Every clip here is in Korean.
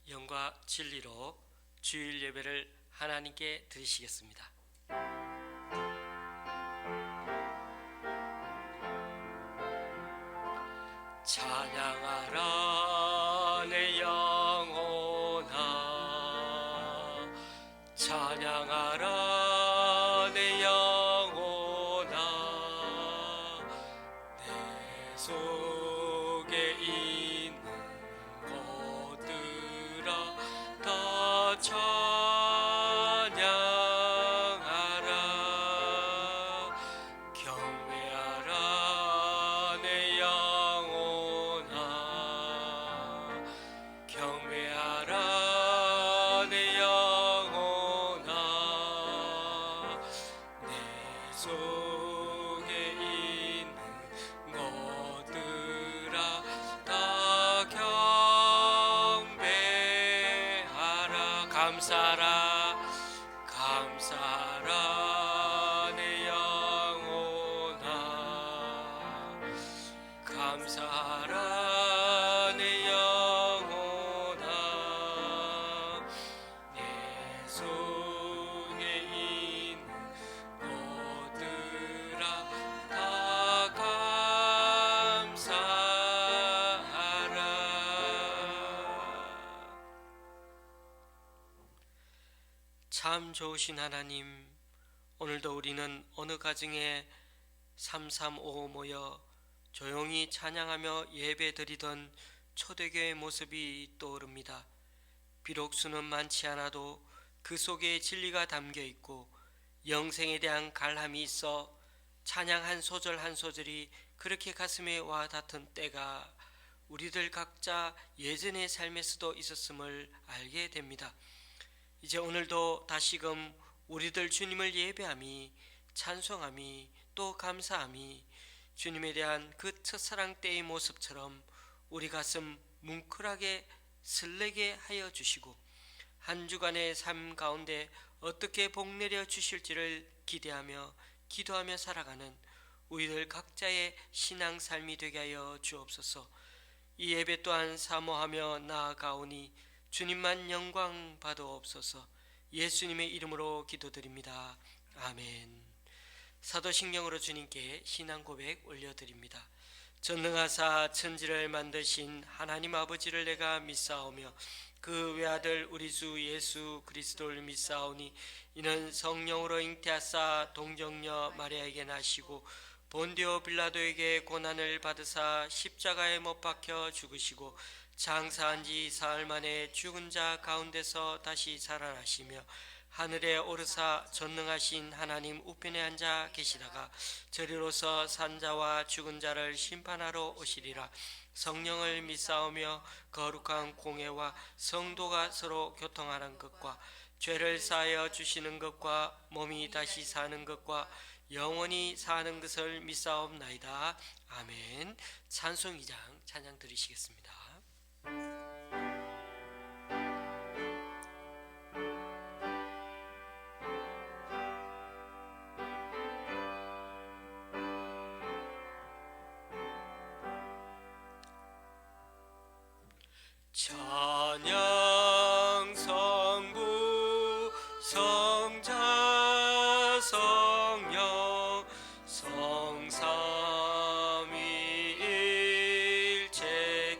영과 진리로 주일 예배를 하나님께 드리시겠습니다. 찬양하라 내 영혼아, 찬양하라 내 영혼아, 내 속에 있는 것들아 다 찬양하라. 경외하라 내 영혼아, 경외하라 내 영혼아, 내 속에 있는 것들아 다 경배하라. 감사하라, 감사하라 내 영혼아, 감사하라 내 영혼아, 내 속에 있는 것들아 다 감사하라. 참 좋으신 하나님, 오늘도 우리는 어느 가정에 335 모여 조용히 찬양하며 예배드리던 초대교회의 모습이 떠오릅니다. 비록 수는 많지 않아도 그 속에 진리가 담겨 있고 영생에 대한 갈함이 있어 찬양 한 소절 한 소절이 그렇게 가슴에 와 닿던 때가 우리들 각자 예전의 삶에서도 있었음을 알게 됩니다. 이제 오늘도 다시금 우리들 주님을 예배함이, 찬송함이, 또 감사함이 주님에 대한 그 첫사랑 때의 모습처럼 우리 가슴 뭉클하게 설레게 하여 주시고 한 주간의 삶 가운데 어떻게 복내려 주실지를 기대하며 기도하며 살아가는 우리들 각자의 신앙 삶이 되게 하여 주옵소서. 이 예배 또한 사모하며 나아가오니 주님만 영광 받아옵소서. 예수님의 이름으로 기도드립니다. 아멘. 사도신경으로 주님께 신앙 고백 올려드립니다. 전능하사 천지를 만드신 하나님 아버지를 내가 믿사오며 그 외아들 우리 주 예수 그리스도를 믿사오니 이는 성령으로 잉태하사 동정녀 마리아에게 나시고 본디오 빌라도에게 고난을 받으사 십자가에 못 박혀 죽으시고 장사한 지 사흘 만에 죽은 자 가운데서 다시 살아나시며 하늘에 오르사 전능하신 하나님 우편에 앉아 계시다가 저리로서 산자와 죽은 자를 심판하러 오시리라. 성령을 믿사오며 거룩한 공회와 성도가 서로 교통하는 것과 죄를 사하여 주시는 것과 몸이 다시 사는 것과 영원히 사는 것을 믿사옵나이다. 아멘. 찬송 2장 찬양 드리시겠습니다. 찬양 성부 성자 성령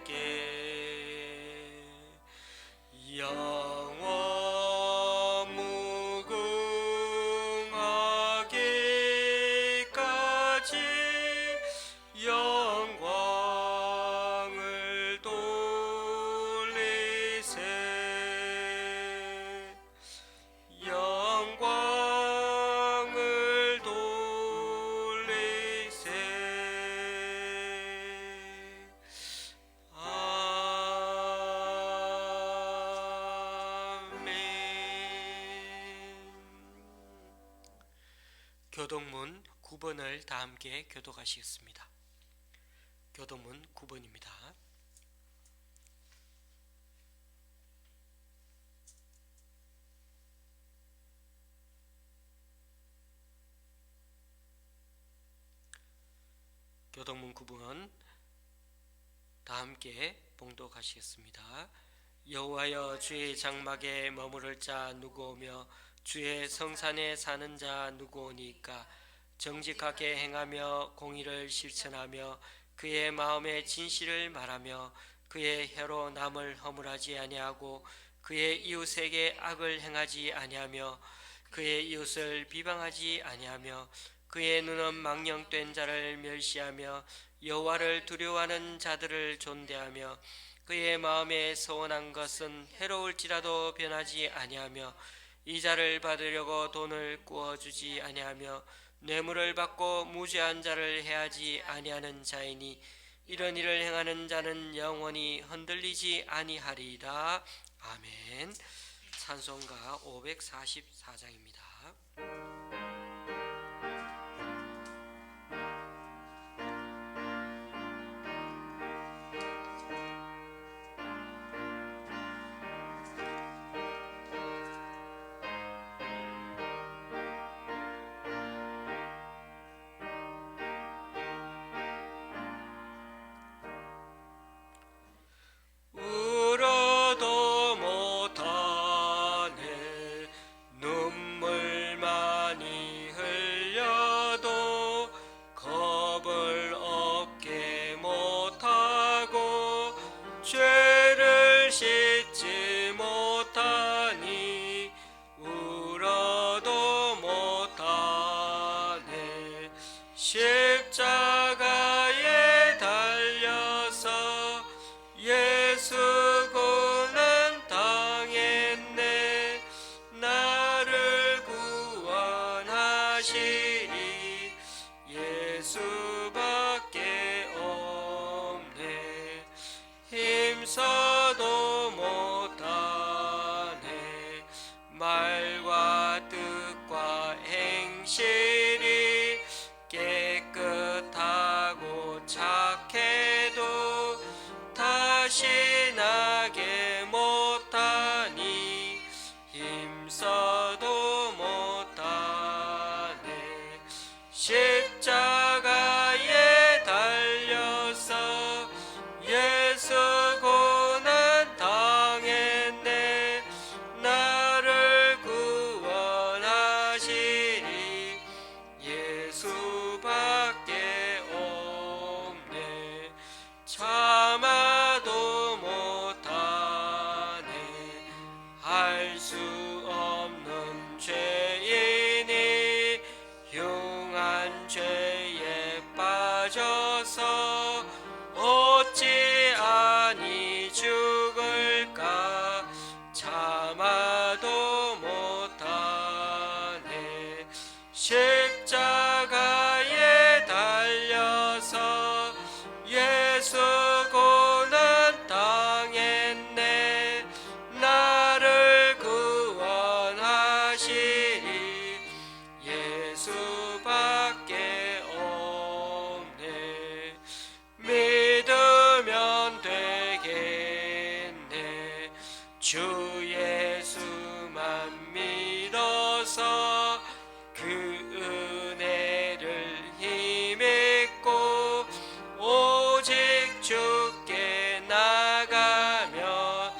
성삼위일체께 영원 무궁하기까지 영광을 돌리세. 영광을 돌리세. 아멘. 교동문 9번을 다 함께 교독하시겠습니다. 교동문 9번입니다. 교동문 9번 다 함께 봉독하시겠습니다. 여호와여, 주의 장막에 머무를 자 누구오며 주의 성산에 사는 자 누구오니까? 정직하게 행하며 공의를 실천하며 그의 마음에 진실을 말하며 그의 혀로 남을 허물하지 아니하고 그의 이웃에게 악을 행하지 아니하며 그의 이웃을 비방하지 아니하며 그의 눈은 망령된 자를 멸시하며 여호와를 두려워하는 자들을 존대하며 그의 마음에 서원한 것은 해로울지라도 변하지 아니하며 이자를 받으려고 돈을 꾸어주지 아니하며 뇌물을 받고 무죄한 자를 해하지 아니하는 자이니 이런 일을 행하는 자는 영원히 흔들리지 아니하리이다. 아멘. 찬송가 544장입니다. 울어도 못하네 눈물 많이 흘려도 겁을 얻게 못하고 죄를 씻지 못하니 울어도 못하네 십자가에 달려서 예수 고난 당했네 나를 구원하시리 예수밖에 없네 힘써도 못하네 말과 뜻과 행실이 깨끗하고 착해도 다시 나게 못하니 힘써도 못하네 십자가에 달려서 예수 고난 당했네 나를 구원하시리 예수밖에 없네 참아도 못하네 할 수 없는 죄인이 흉한 죄에 빠져서 어찌 아니 죽을까 참아도 못하네 십자가에 달려서 예수 고난 당했네 나를 구원하시리 예수밖에 없네 믿으면 되겠네 주 예수만 믿어서 그 은혜를 힘입고 오직 주께 나가며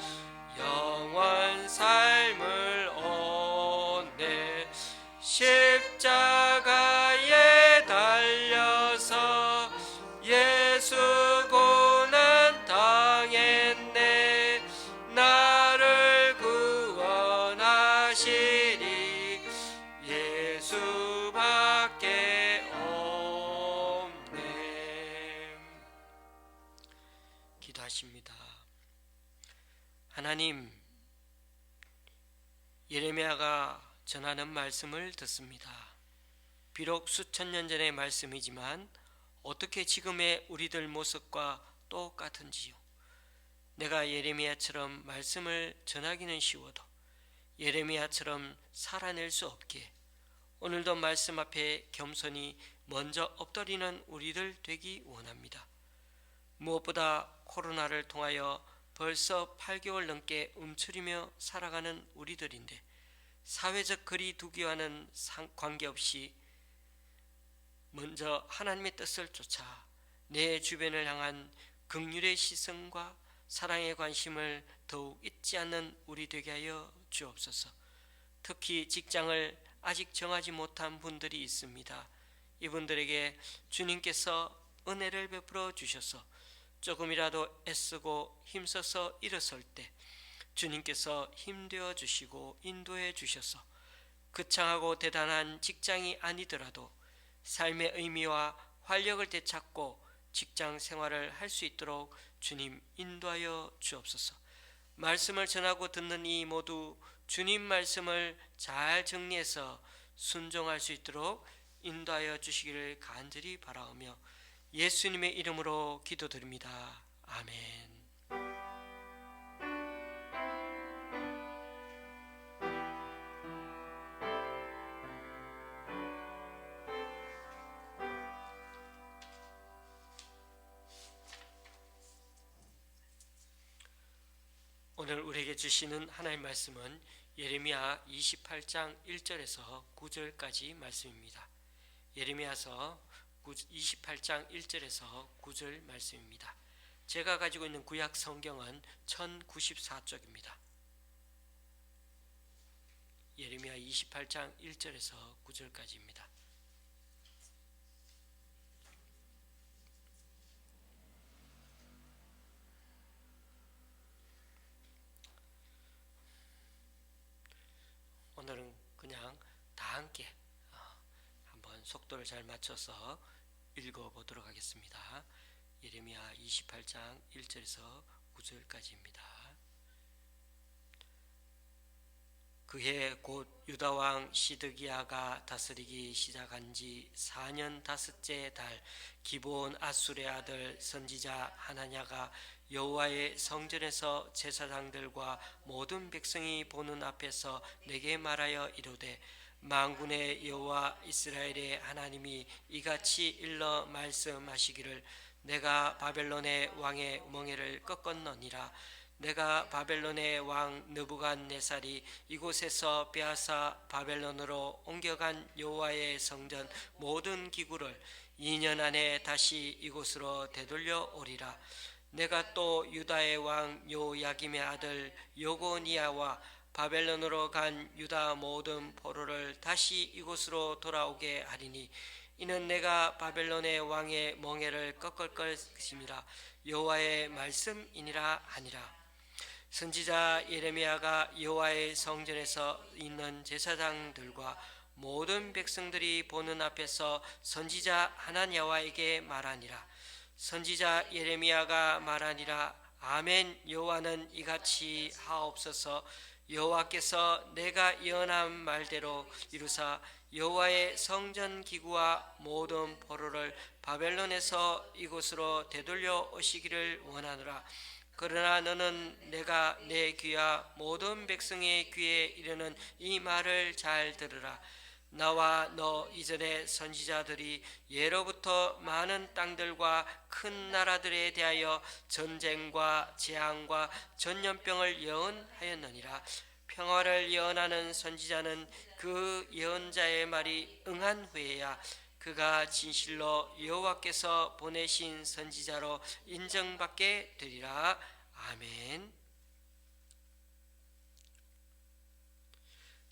영원 삶을 얻네 십자가에 달려서 예수 고난 당했네 나를 구원하시리 예수밖에 없네 기도하십니다. 하나님, 예레미야가 전하는 말씀을 듣습니다. 비록 수천 년 전의 말씀이지만 어떻게 지금의 우리들 모습과 똑같은지요. 내가 예레미야처럼 말씀을 전하기는 쉬워도 예레미야처럼 살아낼 수 없기에 오늘도 말씀 앞에 겸손히 먼저 엎드리는 우리들 되기 원합니다. 무엇보다 코로나를 통하여 벌써 8개월 넘게 움츠리며 살아가는 우리들인데 사회적 거리 두기와는 관계없이 먼저 하나님의 뜻을 쫓아 내 주변을 향한 긍휼의 시선과 사랑의 관심을 더욱 잊지 않는 우리 되게 하여 주옵소서. 특히 직장을 아직 정하지 못한 분들이 있습니다. 이분들에게 주님께서 은혜를 베풀어 주셔서 조금이라도 애쓰고 힘써서 일어설 때 주님께서 힘되어 주시고 인도해 주셔서 거창하고 대단한 직장이 아니더라도 삶의 의미와 활력을 되찾고 직장 생활을 할 수 있도록 주님 인도하여 주옵소서. 말씀을 전하고 듣는 이 모두 주님 말씀을 잘 정리해서 순종할 수 있도록 인도하여 주시기를 간절히 바라오며 예수님의 이름으로 기도드립니다. 아멘. 오늘 우리에게 주시는 하나님의 말씀은 예레미야 28장 1절에서 9절까지 말씀입니다. 예레미야서 28장 1절에서 9절 말씀입니다. 제가 가지고 있는 구약 성경은 1094쪽입니다. 예레미야 28장 1절에서 9절까지입니다. 오늘은 그냥 다 함께 한번 속도를 잘 맞춰서 읽어보도록 하겠습니다. 예레미야 28장 1절에서 9절까지입니다. 그해 곧 유다왕 시드기야가 다스리기 시작한 지 4년 다섯째 달 기브온 아술의 아들 선지자 하나냐가 여호와의 성전에서 제사장들과 모든 백성이 보는 앞에서 내게 말하여 이르되 만군의 여호와 이스라엘의 하나님이 이같이 일러 말씀하시기를 내가 바벨론의 왕의 멍에를 꺾었느니라. 내가 바벨론의 왕 느부갓네살이 이곳에서 빼앗아 바벨론으로 옮겨간 여호와의 성전 모든 기구를 2년 안에 다시 이곳으로 되돌려 오리라. 내가 또 유다의 왕 요야김의 아들 요고니아와 바벨론으로 간 유다 모든 포로를 다시 이곳으로 돌아오게 하리니 이는 내가 바벨론의 왕의 멍에를 꺾을 것임이라. 여호와의 말씀이니라 하니라. 선지자 예레미야가 여호와의 성전에서 있는 제사장들과 모든 백성들이 보는 앞에서 선지자 하나냐와에게 말하니라. 선지자 예레미야가 말하니라. 아멘. 여호와는 이같이 하옵소서. 여호와께서 내가 예언한 말대로 이루사 여호와의 성전 기구와 모든 포로를 바벨론에서 이곳으로 되돌려 오시기를 원하노라. 그러나 너는 내가 내 귀와 모든 백성의 귀에 이르는 이 말을 잘 들으라. 나와 너 이전의 선지자들이 예로부터 많은 땅들과 큰 나라들에 대하여 전쟁과 재앙과 전염병을 예언하였느니라. 평화를 예언하는 선지자는 그 예언자의 말이 응한 후에야 그가 진실로 여호와께서 보내신 선지자로 인정받게 되리라. 아멘.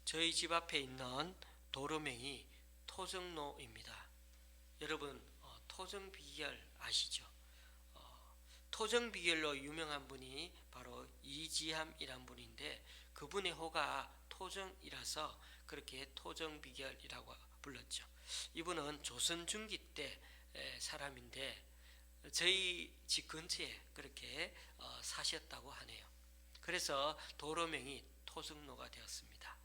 저희 집 앞에 있는 도로명이 토정로입니다. 여러분 토정비결 아시죠? 토정비결로 유명한 분이 바로 이지함이란 분인데 그분의 호가 토정이라서 그렇게 토정비결이라고 불렀죠. 이분은 조선 중기 때 사람인데 저희 집 근처에 그렇게 사셨다고 하네요. 그래서 도로명이 토정로가 되었습니다.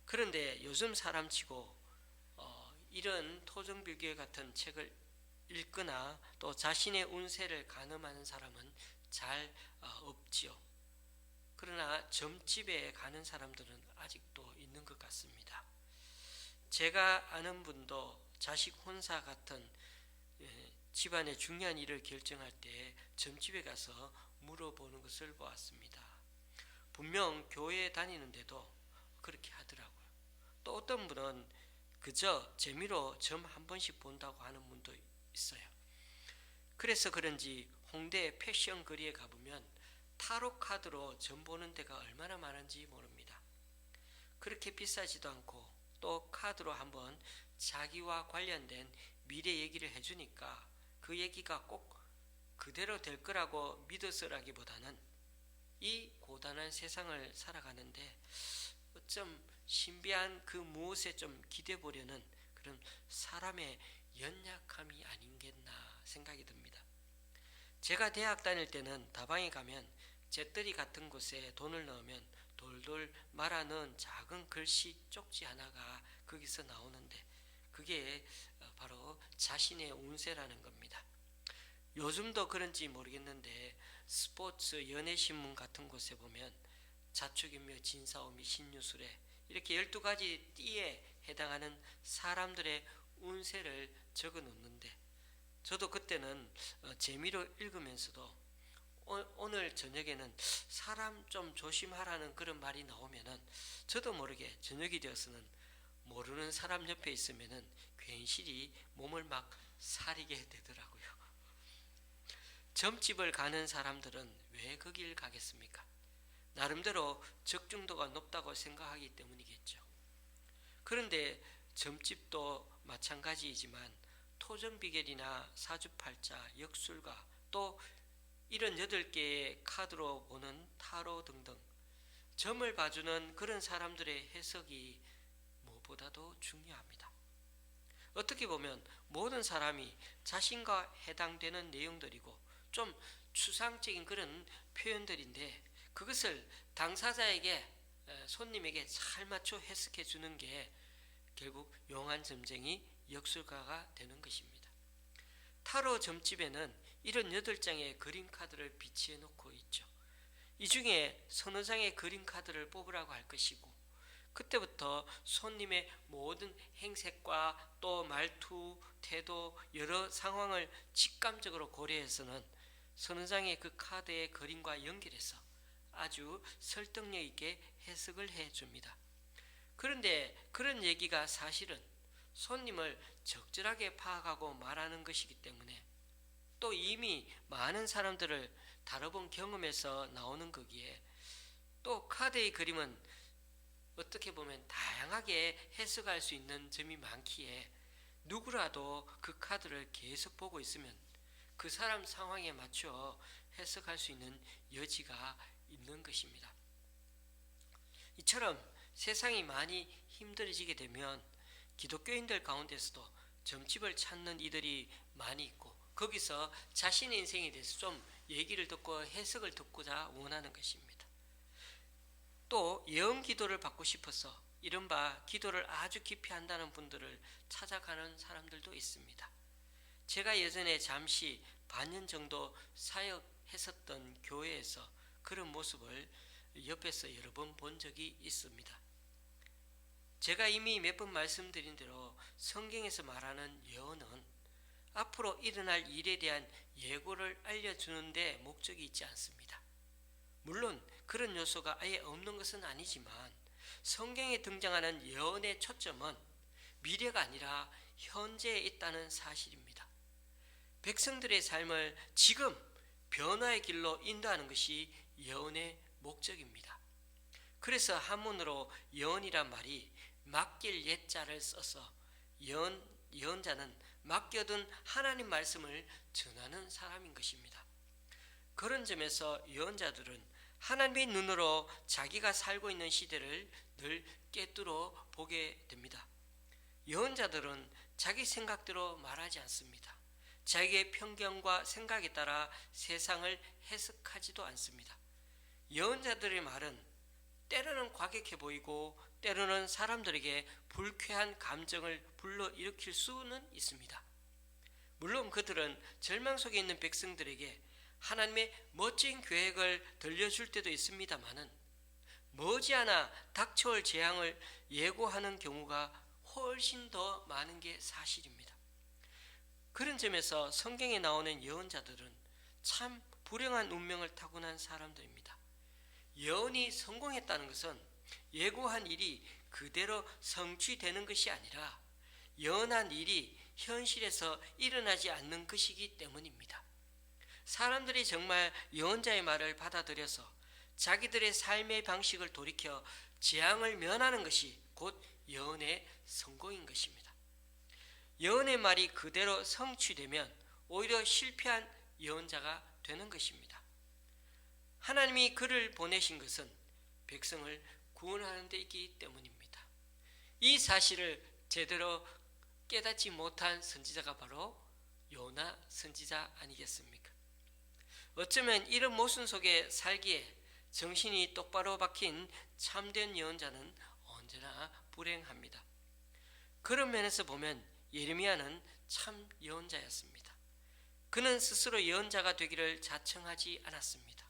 그런데 요즘 사람치고 이런 토정비결 같은 책을 읽거나 또 자신의 운세를 가늠하는 사람은 잘 없지요. 그러나 점집에 가는 사람들은 아직도 있는 것 같습니다. 제가 아는 분도 자식 혼사 같은 집안의 중요한 일을 결정할 때 점집에 가서 물어보는 것을 보았습니다. 분명 교회에 다니는데도 그렇게 하더라고요. 또 어떤 분은 그저 재미로 점 한 번씩 본다고 하는 분도 있어요. 그래서 그런지 홍대 패션 거리에 가보면 타로 카드로 점 보는 데가 얼마나 많은지 모릅니다. 그렇게 비싸지도 않고 또 카드로 한번 자기와 관련된 미래 얘기를 해주니까 그 얘기가 꼭 그대로 될 거라고 믿어서라기보다는 이 고단한 세상을 살아가는데 어쩜 신비한 그 무엇에 좀 기대 보려는 그런 사람의 연약함이 아닌겠나 생각이 듭니다. 제가 대학 다닐 때는 다방에 가면 재떨이 같은 곳에 돈을 넣으면 돌돌 말아 넣은 작은 글씨 쪽지 하나가 거기서 나오는데 그게 바로 자신의 운세라는 겁니다. 요즘도 그런지 모르겠는데 스포츠 연예신문 같은 곳에 보면 자축인묘 진사오미 신유술에 이렇게 12가지 띠에 해당하는 사람들의 운세를 적어 놓는데 저도 그때는 재미로 읽으면서도 오늘 저녁에는 사람 좀 조심하라는 그런 말이 나오면은 저도 모르게 저녁이 되어서는 모르는 사람 옆에 있으면은 괜시리 몸을 막 사리게 되더라고요. 점집을 가는 사람들은 왜 거길 가겠습니까? 나름대로 적중도가 높다고 생각하기 때문이겠죠. 그런데 점집도 마찬가지이지만 토정비결이나 사주팔자, 역술가 또 이런 8개의 카드로 보는 타로 등등 점을 봐주는 그런 사람들의 해석이 무엇보다도 중요합니다. 어떻게 보면 모든 사람이 자신과 해당되는 내용들이고 좀 추상적인 그런 표현들인데 그것을 당사자에게 손님에게 잘 맞춰 해석해 주는 게 결국 용한 점쟁이 역술가가 되는 것입니다. 타로 점집에는 이런 8장의 그림 카드를 비치해 놓고 있죠. 이 중에 서너 장의 그림 카드를 뽑으라고 할 것이고 그때부터 손님의 모든 행색과 또 말투, 태도, 여러 상황을 직감적으로 고려해서는 서너 장의 그 카드의 그림과 연결해서 아주 설득력 있게 해석을 해줍니다. 그런데 그런 얘기가 사실은 손님을 적절하게 파악하고 말하는 것이기 때문에 또 이미 많은 사람들을 다뤄본 경험에서 나오는 거기에 또 카드의 그림은 어떻게 보면 다양하게 해석할 수 있는 점이 많기에 누구라도 그 카드를 계속 보고 있으면 그 사람 상황에 맞춰 해석할 수 있는 여지가 있는 것입니다. 이처럼 세상이 많이 힘들어지게 되면 기독교인들 가운데서도 점집을 찾는 이들이 많이 있고 거기서 자신의 인생에 대해서 좀 얘기를 듣고 해석을 듣고자 원하는 것입니다. 또 예언 기도를 받고 싶어서 이른바 기도를 아주 깊이 한다는 분들을 찾아가는 사람들도 있습니다. 제가 예전에 잠시 반년 정도 사역했었던 교회에서 그런 모습을 옆에서 여러 번 본 적이 있습니다. 제가 이미 몇 번 말씀드린 대로 성경에서 말하는 예언은 앞으로 일어날 일에 대한 예고를 알려주는 데 목적이 있지 않습니다. 물론 그런 요소가 아예 없는 것은 아니지만 성경에 등장하는 예언의 초점은 미래가 아니라 현재에 있다는 사실입니다. 백성들의 삶을 지금 변화의 길로 인도하는 것이 예언의 목적입니다. 그래서 한문으로 예언이란 말이 맡길 예자를 써서 예언자는 맡겨둔 하나님 말씀을 전하는 사람인 것입니다. 그런 점에서 예언자들은 하나님의 눈으로 자기가 살고 있는 시대를 늘 꿰뚫어 보게 됩니다. 예언자들은 자기 생각대로 말하지 않습니다. 자기의 편견과 생각에 따라 세상을 해석하지도 않습니다. 예언자들의 말은 때로는 과격해 보이고 때로는 사람들에게 불쾌한 감정을 불러일으킬 수는 있습니다. 물론 그들은 절망 속에 있는 백성들에게 하나님의 멋진 계획을 들려줄 때도 있습니다마는 머지않아 닥쳐올 재앙을 예고하는 경우가 훨씬 더 많은 게 사실입니다. 그런 점에서 성경에 나오는 예언자들은 참 불행한 운명을 타고난 사람들입니다. 예언이 성공했다는 것은 예고한 일이 그대로 성취되는 것이 아니라 예언한 일이 현실에서 일어나지 않는 것이기 때문입니다. 사람들이 정말 예언자의 말을 받아들여서 자기들의 삶의 방식을 돌이켜 재앙을 면하는 것이 곧 예언의 성공인 것입니다. 예언의 말이 그대로 성취되면 오히려 실패한 예언자가 되는 것입니다. 하나님이 그를 보내신 것은 백성을 구원하는 데 있기 때문입니다. 이 사실을 제대로 깨닫지 못한 선지자가 바로 요나 선지자 아니겠습니까? 어쩌면 이런 모순 속에 살기에 정신이 똑바로 박힌 참된 예언자는 언제나 불행합니다. 그런 면에서 보면 예레미야는 참 예언자였습니다. 그는 스스로 예언자가 되기를 자청하지 않았습니다.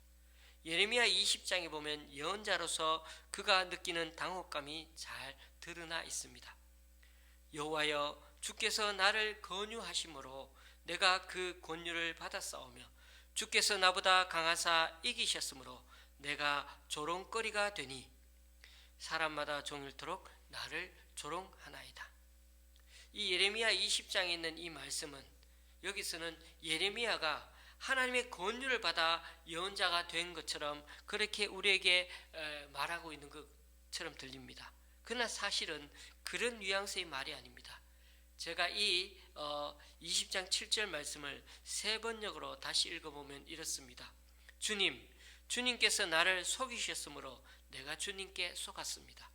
예레미야 20장에 보면 예언자로서 그가 느끼는 당혹감이 잘 드러나 있습니다. 여호와여, 주께서 나를 권유하심으로 내가 그 권유를 받아 싸우며 주께서 나보다 강하사 이기셨으므로 내가 조롱거리가 되니 사람마다 종일토록 나를 조롱하나이다. 이 예레미야 20장에 있는 이 말씀은 여기서는 예레미야가 하나님의 권유를 받아 예언자가 된 것처럼 그렇게 우리에게 말하고 있는 것처럼 들립니다. 그러나 사실은 그런 뉘앙스의 말이 아닙니다. 제가 이 20장 7절 말씀을 세 번역으로 다시 읽어보면 이렇습니다. 주님께서 나를 속이셨으므로 내가 주님께 속았습니다.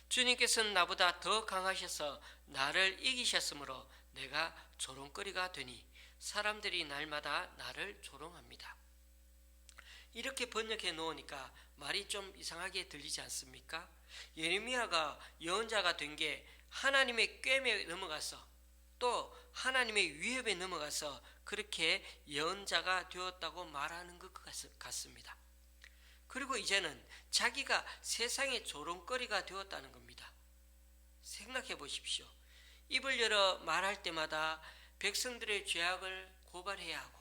주님께서는 나보다 더 강하셔서 나를 이기셨으므로 내가 조롱거리가 되니 사람들이 날마다 나를 조롱합니다. 이렇게 번역해 놓으니까 말이 좀 이상하게 들리지 않습니까? 예레미야가 예언자가 된 게 하나님의 꾀에 넘어가서 또 하나님의 위협에 넘어가서 그렇게 예언자가 되었다고 말하는 것 같습니다. 그리고 이제는 자기가 세상의 조롱거리가 되었다는 겁니다. 생각해 보십시오. 입을 열어 말할 때마다 백성들의 죄악을 고발해야 하고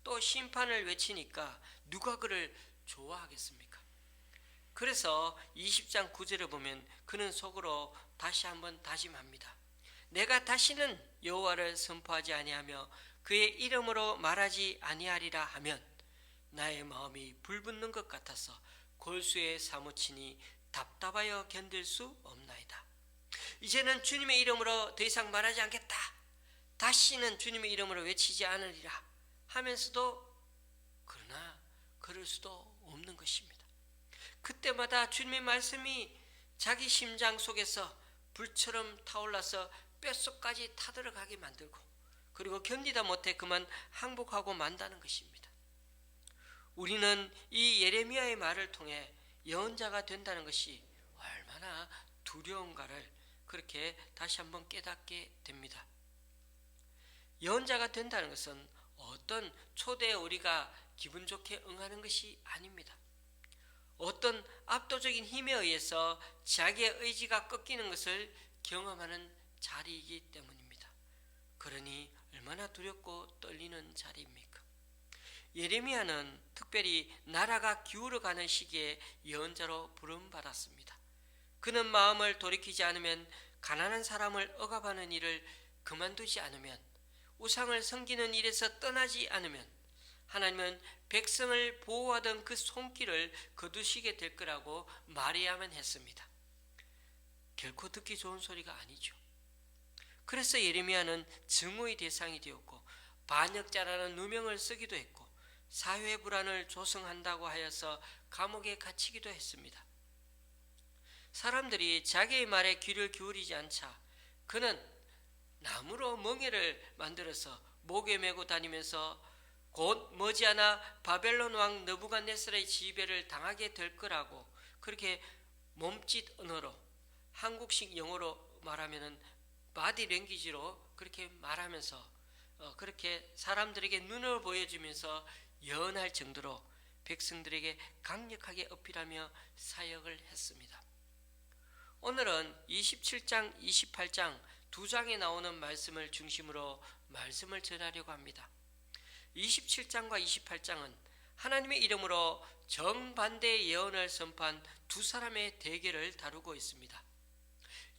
또 심판을 외치니까 누가 그를 좋아하겠습니까? 그래서 20장 9절에 보면 그는 속으로 다시 한번 다짐합니다. 내가 다시는 여호와를 선포하지 아니하며 그의 이름으로 말하지 아니하리라 하면 나의 마음이 불붙는 것 같아서 골수에 사무치니 답답하여 견딜 수 없나이다. 이제는 주님의 이름으로 더 이상 말하지 않겠다. 다시는 주님의 이름으로 외치지 않으리라 하면서도 그러나 그럴 수도 없는 것입니다. 그때마다 주님의 말씀이 자기 심장 속에서 불처럼 타올라서 뼛속까지 타들어가게 만들고 그리고 견디다 못해 그만 항복하고 만다는 것입니다. 우리는 이 예레미야의 말을 통해 예언자가 된다는 것이 얼마나 두려운가를 그렇게 다시 한번 깨닫게 됩니다. 예언자가 된다는 것은 어떤 초대에 우리가 기분 좋게 응하는 것이 아닙니다. 어떤 압도적인 힘에 의해서 자기의 의지가 꺾이는 것을 경험하는 자리이기 때문입니다. 그러니 얼마나 두렵고 떨리는 자리입니까? 예레미야는 특별히 나라가 기울어가는 시기에 예언자로 부름받았습니다. 그는 마음을 돌이키지 않으면, 가난한 사람을 억압하는 일을 그만두지 않으면, 우상을 섬기는 일에서 떠나지 않으면 하나님은 백성을 보호하던 그 손길을 거두시게 될 거라고 말해야만 했습니다. 결코 듣기 좋은 소리가 아니죠. 그래서 예레미야는 증오의 대상이 되었고 반역자라는 누명을 쓰기도 했고 사회 불안을 조성한다고 하여서 감옥에 갇히기도 했습니다. 사람들이 자기의 말에 귀를 기울이지 않자 그는 나무로 멍에를 만들어서 목에 메고 다니면서 곧 머지않아 바벨론 왕 느부갓네살의 지배를 당하게 될 거라고 그렇게 몸짓 언어로, 한국식 영어로 말하면은 바디 랭귀지로 그렇게 말하면서 그렇게 사람들에게 눈을 보여주면서 예언할 정도로 백성들에게 강력하게 어필하며 사역을 했습니다. 오늘은 27장, 28장 두 장에 나오는 말씀을 중심으로 말씀을 전하려고 합니다. 27장과 28장은 하나님의 이름으로 정반대의 예언을 선포한 두 사람의 대결을 다루고 있습니다.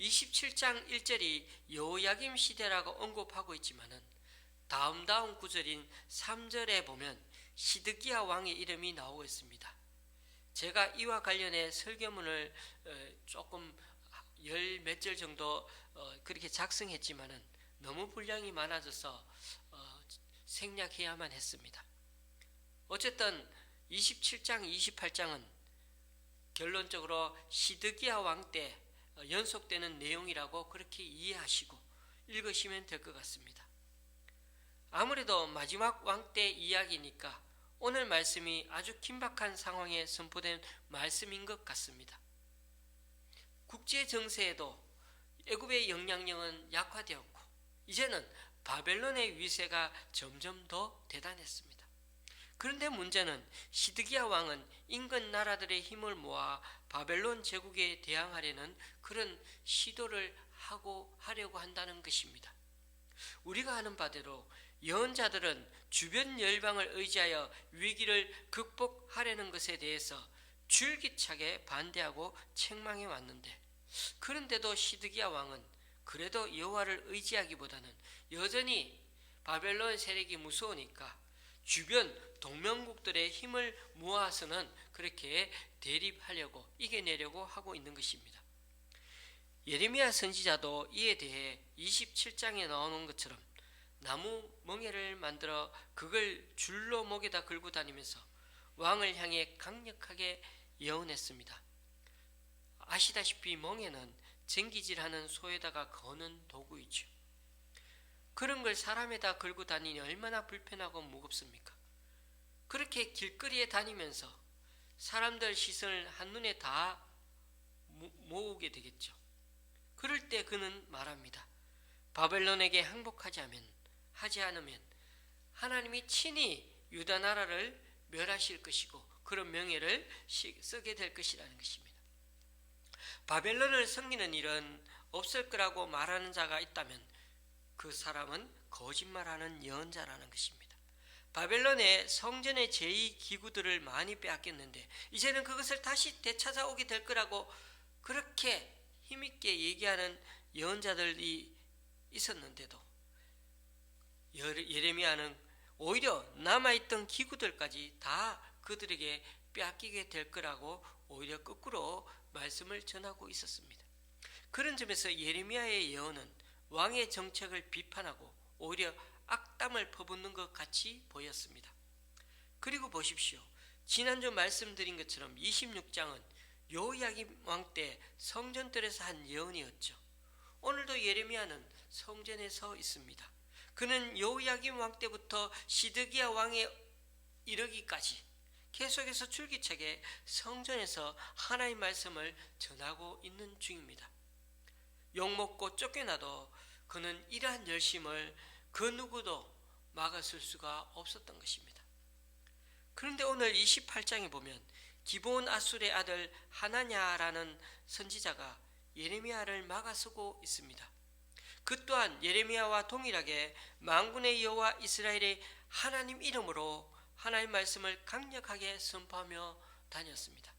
27장 1절이 여호야김 시대라고 언급하고 있지만은 다음 구절인 3절에 보면 시드기야 왕의 이름이 나오고 있습니다. 제가 이와 관련해 설교문을 조금 열 몇 절 정도 그렇게 작성했지만은 너무 분량이 많아져서 생략해야만 했습니다. 어쨌든 27장, 28장은 결론적으로 시드기야 왕 때 연속되는 내용이라고 그렇게 이해하시고 읽으시면 될 것 같습니다. 아무래도 마지막 왕 때 이야기니까 오늘 말씀이 아주 긴박한 상황에 선포된 말씀인 것 같습니다. 국제 정세에도 애굽의 영향력은 약화되었고 이제는 바벨론의 위세가 점점 더 대단했습니다. 그런데 문제는 시드기야 왕은 인근 나라들의 힘을 모아 바벨론 제국에 대항하려는 그런 시도를 하려고 한다는 것입니다. 우리가 아는 바대로 예언자들은 주변 열방을 의지하여 위기를 극복하려는 것에 대해서 줄기차게 반대하고 책망해 왔는데, 그런데도 시드기야 왕은 그래도 여호와를 의지하기보다는 여전히 바벨론 세력이 무서우니까 주변 동맹국들의 힘을 모아서는 그렇게 대립하려고 이겨내려고 하고 있는 것입니다. 예레미야 선지자도 이에 대해 27장에 나오는 것처럼 나무 멍에를 만들어 그걸 줄로 목에다 걸고 다니면서 왕을 향해 강력하게 예언했습니다. 아시다시피 멍에는 쟁기질하는 소에다가 거는 도구이죠. 그런 걸 사람에다 걸고 다니니 얼마나 불편하고 무겁습니까? 그렇게 길거리에 다니면서 사람들 시선을 한눈에 다 모으게 되겠죠. 그럴 때 그는 말합니다. 바벨론에게 하지 않으면 하나님이 친히 유다 나라를 멸하실 것이고 그런 명예를 쓰게 될 것이라는 것입니다. 바벨론을 섬기는 일은 없을 거라고 말하는 자가 있다면 그 사람은 거짓말하는 예언자라는 것입니다. 바벨론의 성전의 제2기구들을 많이 빼앗겼는데 이제는 그것을 다시 되찾아오게 될 거라고 그렇게 힘있게 얘기하는 예언자들이 있었는데도 예레미야는 오히려 남아있던 기구들까지 다 그들에게 빼앗기게 될 거라고 오히려 거꾸로 말씀을 전하고 있었습니다. 그런 점에서 예레미야의 예언은 왕의 정책을 비판하고 오히려 악담을 퍼붓는 것 같이 보였습니다. 그리고 보십시오. 지난주 말씀드린 것처럼 26장은 요야김 왕 때 성전들에서 한 예언이었죠. 오늘도 예레미야는 성전에 서 있습니다. 그는 요야김 왕 때부터 시드기야 왕에 이르기까지 계속해서 줄기차게 성전에서 하나님의 말씀을 전하고 있는 중입니다. 욕먹고 쫓겨나도 그는 이러한 열심을 그 누구도 막아설 수가 없었던 것입니다. 그런데 오늘 28장에 보면 기브온 아술의 아들 하나냐라는 선지자가 예레미야를 막아서고 있습니다. 그 또한 예레미야와 동일하게 만군의 여호와 이스라엘의 하나님 이름으로 하나님의 말씀을 강력하게 선포하며 다녔습니다.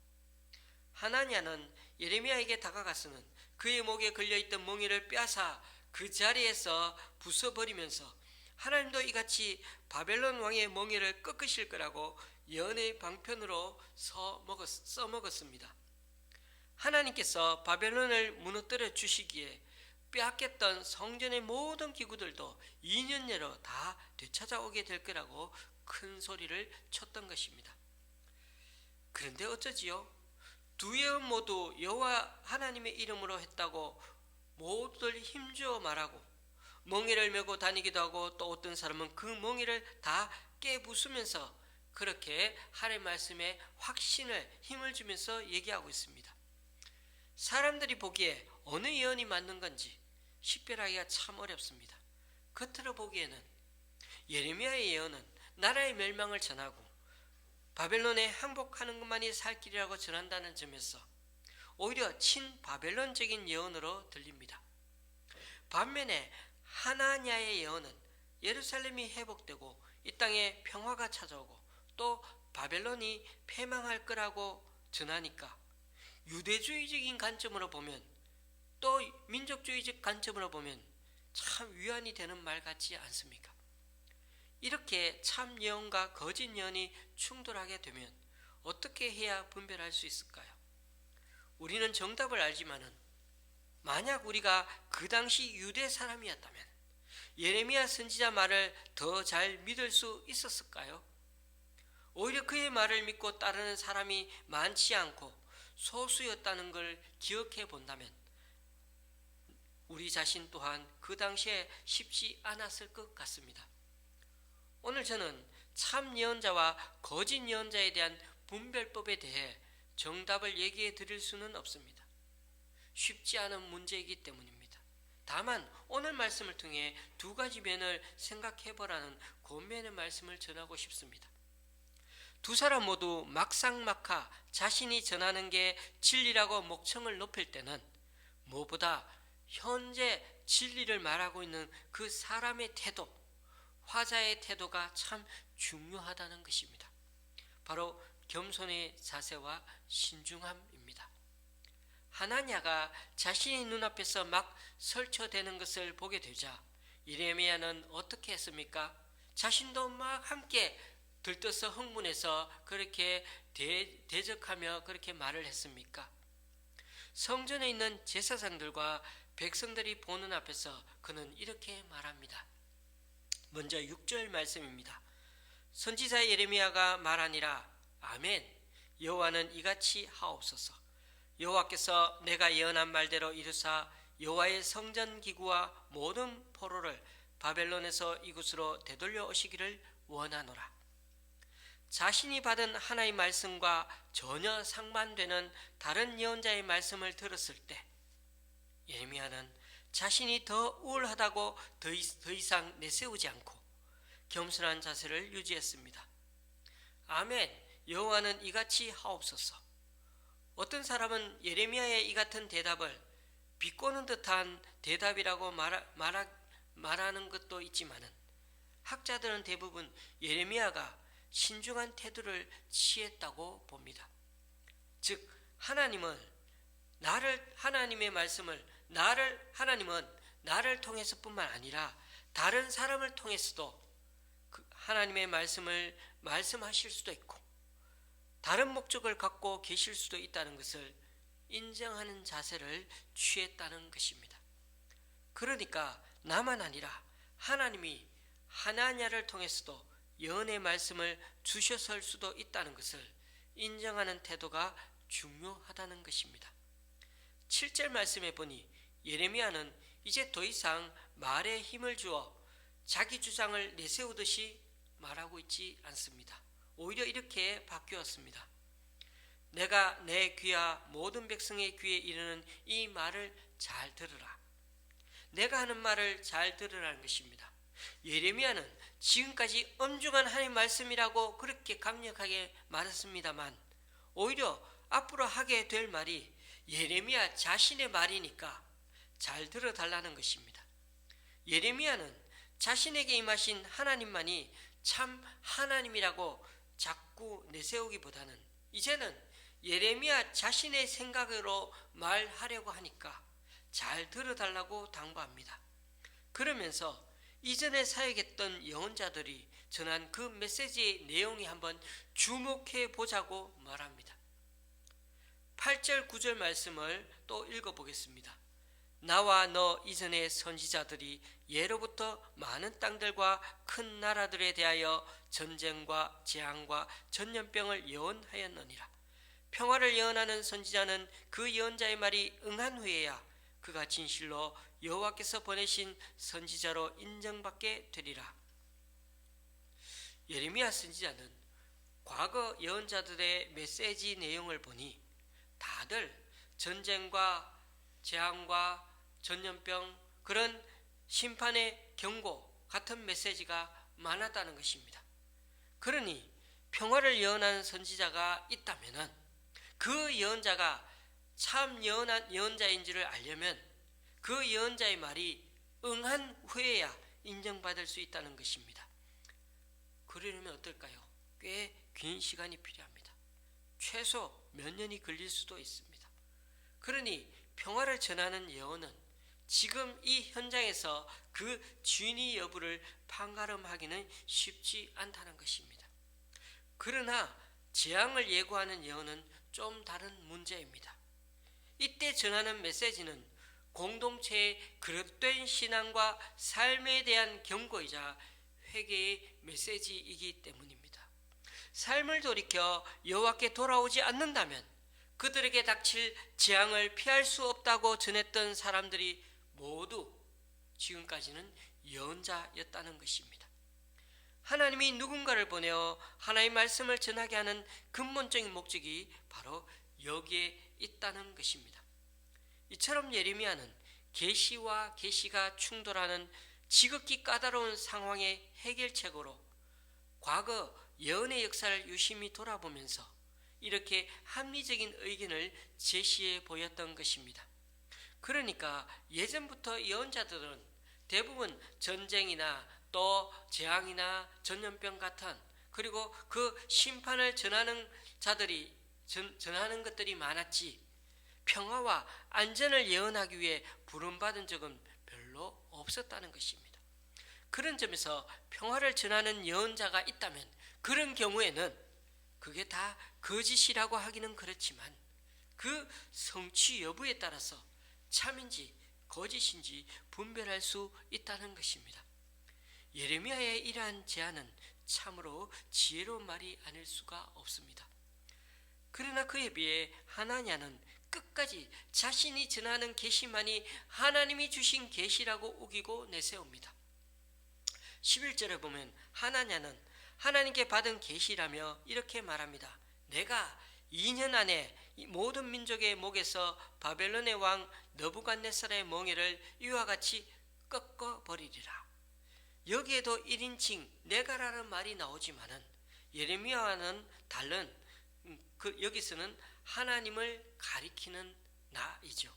하나냐는 예레미야에게 다가가서는 그의 목에 걸려있던 멍에를 빼앗아 그 자리에서 부숴버리면서 하나님도 이같이 바벨론 왕의 멍에를 꺾으실 거라고 예언의 방편으로 써먹었습니다. 하나님께서 바벨론을 무너뜨려 주시기에 빼앗겼던 성전의 모든 기구들도 2년 내로 다 되찾아오게 될 거라고 큰 소리를 쳤던 것입니다. 그런데 어쩌지요? 두 예언 모두 여호와 하나님의 이름으로 했다고 모두들 힘주어 말하고 멍에를 메고 다니기도 하고 또 어떤 사람은 그 멍에를 다 깨부수면서 그렇게 하나님의 말씀에 확신을 힘을 주면서 얘기하고 있습니다. 사람들이 보기에 어느 예언이 맞는 건지 식별하기가 참 어렵습니다. 겉으로 보기에는 예레미야의 예언은 나라의 멸망을 전하고 바벨론에 항복하는 것만이 살 길이라고 전한다는 점에서 오히려 친바벨론적인 예언으로 들립니다. 반면에 하나냐의 예언은 예루살렘이 회복되고 이 땅에 평화가 찾아오고 또 바벨론이 패망할 거라고 전하니까 유대주의적인 관점으로 보면 또 민족주의적 관점으로 보면 참 위안이 되는 말 같지 않습니까? 이렇게 참 예언과 거짓 예언이 충돌하게 되면 어떻게 해야 분별할 수 있을까요? 우리는 정답을 알지만은 만약 우리가 그 당시 유대 사람이었다면 예레미야 선지자 말을 더 잘 믿을 수 있었을까요? 오히려 그의 말을 믿고 따르는 사람이 많지 않고 소수였다는 걸 기억해 본다면 우리 자신 또한 그 당시에 쉽지 않았을 것 같습니다. 오늘 저는 참 예언자와 거짓 예언자에 대한 분별법에 대해 정답을 얘기해 드릴 수는 없습니다. 쉽지 않은 문제이기 때문입니다. 다만 오늘 말씀을 통해 두 가지 면을 생각해 보라는 권면의 말씀을 전하고 싶습니다. 두 사람 모두 막상막하 자신이 전하는 게 진리라고 목청을 높일 때는 무엇보다 현재 진리를 말하고 있는 그 사람의 태도, 화자의 태도가 참 중요하다는 것입니다. 바로 겸손의 자세와 신중함입니다. 하나냐가 자신의 눈앞에서 막 설쳐대는 것을 보게 되자 예레미야는 어떻게 했습니까? 자신도 막 함께 들떠서 흥분해서 그렇게 대적하며 그렇게 말을 했습니까? 성전에 있는 제사장들과 백성들이 보는 앞에서 그는 이렇게 말합니다. 먼저 6절 말씀입니다. 선지자 예레미야가 말하니라. 아멘. 여호와는 이같이 하옵소서. 여호와께서 내가 예언한 말대로 이루사 여호와의 성전 기구와 모든 포로를 바벨론에서 이곳으로 되돌려 오시기를 원하노라. 자신이 받은 하나의 말씀과 전혀 상반되는 다른 예언자의 말씀을 들었을 때 예레미야는 자신이 더 우월하다고 더 이상 내세우지 않고 겸손한 자세를 유지했습니다. 아멘. 여호와는 이같이 하옵소서. 어떤 사람은 예레미야의 이 같은 대답을 비꼬는 듯한 대답이라고 말하는 것도 있지만은 학자들은 대부분 예레미야가 신중한 태도를 취했다고 봅니다. 즉 하나님은 하나님은 나를 통해서뿐만 아니라 다른 사람을 통해서도 하나님의 말씀을 말씀하실 수도 있고 다른 목적을 갖고 계실 수도 있다는 것을 인정하는 자세를 취했다는 것입니다. 그러니까 나만 아니라 하나님이 하나냐를 통해서도 예언의 말씀을 주셨을 수도 있다는 것을 인정하는 태도가 중요하다는 것입니다. 7절 말씀에 보니 예레미야는 이제 더 이상 말에 힘을 주어 자기 주장을 내세우듯이 말하고 있지 않습니다. 오히려 이렇게 바뀌었습니다. 내가 내 귀와 모든 백성의 귀에 이르는 이 말을 잘 들으라. 내가 하는 말을 잘 들으라는 것입니다. 예레미야는 지금까지 엄중한 하나님의 말씀이라고 그렇게 강력하게 말했습니다만 오히려 앞으로 하게 될 말이 예레미야 자신의 말이니까 잘 들어달라는 것입니다. 예레미야는 자신에게 임하신 하나님만이 참 하나님이라고 자꾸 내세우기보다는 이제는 예레미야 자신의 생각으로 말하려고 하니까 잘 들어달라고 당부합니다. 그러면서 이전에 사역했던 예언자들이 전한 그 메시지의 내용이 한번 주목해 보자고 말합니다. 8절 9절 말씀을 또 읽어보겠습니다. 나와 너 이전의 선지자들이 예로부터 많은 땅들과 큰 나라들에 대하여 전쟁과 재앙과 전염병을 예언하였느니라. 평화를 예언하는 선지자는 그 예언자의 말이 응한 후에야 그가 진실로 여호와께서 보내신 선지자로 인정받게 되리라. 예레미야 선지자는 과거 예언자들의 메시지 내용을 보니 다들 전쟁과 재앙과 전염병 그런 심판의 경고 같은 메시지가 많았다는 것입니다. 그러니 평화를 예언하는 선지자가 있다면 그 예언자가 참 예언자인지를 알려면 그 예언자의 말이 응한 후에야 인정받을 수 있다는 것입니다. 그러려면 어떨까요? 꽤 긴 시간이 필요합니다. 최소 몇 년이 걸릴 수도 있습니다. 그러니 평화를 전하는 예언은 지금 이 현장에서 그 주인의 여부를 판가름하기는 쉽지 않다는 것입니다. 그러나 재앙을 예고하는 예언은 좀 다른 문제입니다. 이때 전하는 메시지는 공동체의 그릇된 신앙과 삶에 대한 경고이자 회개의 메시지이기 때문입니다. 삶을 돌이켜 여호와께 돌아오지 않는다면 그들에게 닥칠 재앙을 피할 수 없다고 전했던 사람들이 모두 지금까지는 예언자였다는 것입니다. 하나님이 누군가를 보내어 하나님의 말씀을 전하게 하는 근본적인 목적이 바로 여기에 있다는 것입니다. 이처럼 예레미야는 계시와 계시가 충돌하는 지극히 까다로운 상황의 해결책으로 과거 예언의 역사를 유심히 돌아보면서 이렇게 합리적인 의견을 제시해 보였던 것입니다. 그러니까 예전부터 예언자들은 대부분 전쟁이나 또 재앙이나 전염병 같은 그리고 그 심판을 전하는 자들이 전하는 것들이 많았지 평화와 안전을 예언하기 위해 부름받은 적은 별로 없었다는 것입니다. 그런 점에서 평화를 전하는 예언자가 있다면 그런 경우에는 그게 다 거짓이라고 하기는 그렇지만 그 성취 여부에 따라서 참인지 거짓인지 분별할 수 있다는 것입니다. 예레미야의 이러한 제안은 참으로 지혜로운 말이 아닐 수가 없습니다. 그러나 그에 비해 하나냐는 끝까지 자신이 전하는 계시만이 하나님이 주신 계시라고 우기고 내세웁니다. 11절에 보면 하나냐는 하나님께 받은 계시라며 이렇게 말합니다. 내가 2년 안에 모든 민족의 목에서 바벨론의 왕 느부갓네살의 멍에를 이와 같이 꺾어버리리라. 여기에도 1인칭 내가라는 말이 나오지만은 예레미야와는 다른 여기서는 하나님을 가리키는 나이죠.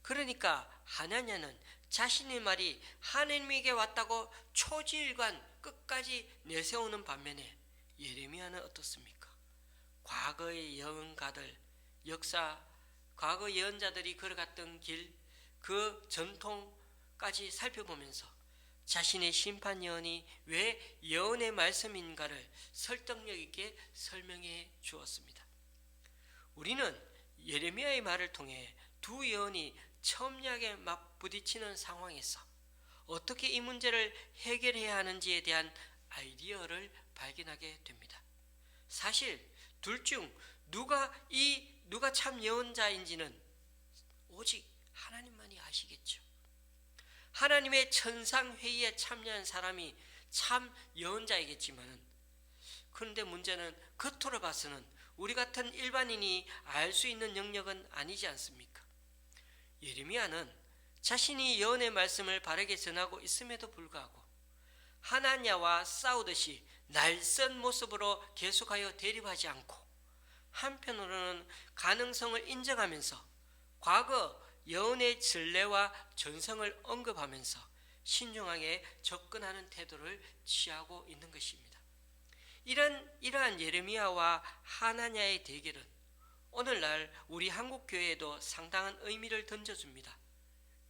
그러니까 하나냐는 자신의 말이 하나님에게 왔다고 초지일관 끝까지 내세우는 반면에 예레미야는 어떻습니까? 과거의 예언가들, 역사, 과거 예언자들이 걸어갔던 길, 그 전통까지 살펴보면서 자신의 심판 예언이 왜 예언의 말씀인가를 설득력 있게 설명해 주었습니다. 우리는 예레미야의 말을 통해 두 예언이 첨예하게 맞부딪히는 상황에서 어떻게 이 문제를 해결해야 하는지에 대한 아이디어를 발견하게 됩니다. 사실 둘 중 누가 참 예언자인지는 오직 하나님만이 아시겠죠. 하나님의 천상회의에 참여한 사람이 참 예언자이겠지만 그런데 문제는 겉으로 봐서는 우리 같은 일반인이 알 수 있는 영역은 아니지 않습니까? 예레미야는 자신이 예언의 말씀을 바르게 전하고 있음에도 불구하고 하나냐와 싸우듯이 날선 모습으로 계속하여 대립하지 않고 한편으로는 가능성을 인정하면서 과거 예언의 전례와 전성을 언급하면서 신중하게 접근하는 태도를 취하고 있는 것입니다. 이러한 예레미야와 하나냐의 대결은 오늘날 우리 한국 교회에도 상당한 의미를 던져줍니다.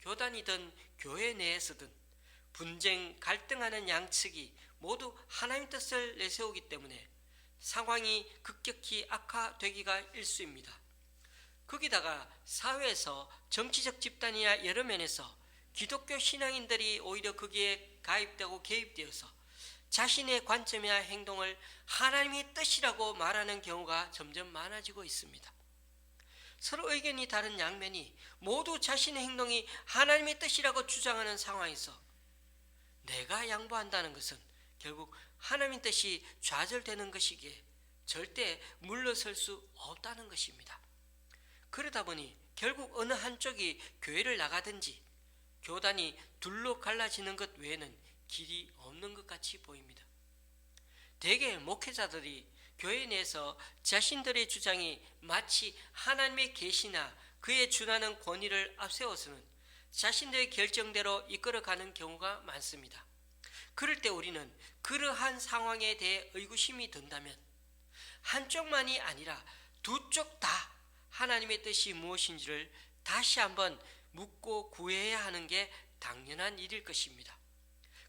교단이든 교회 내에서든 분쟁, 갈등하는 양측이 모두 하나님 뜻을 내세우기 때문에 상황이 급격히 악화되기가 일쑤입니다. 거기다가 사회에서 정치적 집단이나 여러 면에서 기독교 신앙인들이 오히려 거기에 가입되고 개입되어서 자신의 관점이나 행동을 하나님의 뜻이라고 말하는 경우가 점점 많아지고 있습니다. 서로 의견이 다른 양면이 모두 자신의 행동이 하나님의 뜻이라고 주장하는 상황에서 내가 양보한다는 것은 결국 하나님의 뜻이 좌절되는 것이기에 절대 물러설 수 없다는 것입니다. 그러다 보니 결국 어느 한쪽이 교회를 나가든지 교단이 둘로 갈라지는 것 외에는 길이 없는 것 같이 보입니다. 대개 목회자들이 교회 내에서 자신들의 주장이 마치 하나님의 계시나 그에 준하는 권위를 앞세워서는 자신들의 결정대로 이끌어가는 경우가 많습니다. 그럴 때 우리는 그러한 상황에 대해 의구심이 든다면 한쪽만이 아니라 두 쪽 다 하나님의 뜻이 무엇인지를 다시 한번 묻고 구해야 하는 게 당연한 일일 것입니다.